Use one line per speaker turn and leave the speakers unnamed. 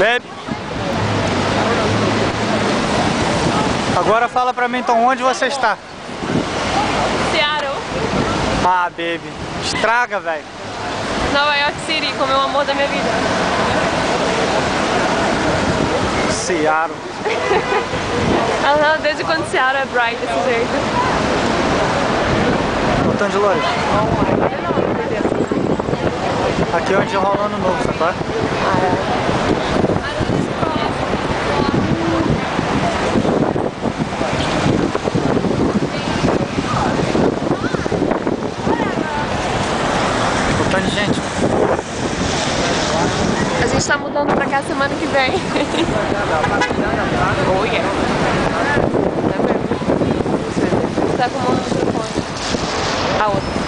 Bebe. Agora fala pra mim então, onde você está?
Seattle.
Ah, baby. Estraga, velho.
Nova York City, como é o amor da minha vida.
Seattle.
Desde quando Seattle é bright desse jeito.
Botão de Loures. Aqui é onde rola ano novo, sabe? Botão de gente.
A gente tá mudando pra cá semana que vem. Oh yeah. Tá com o microfone. A outra.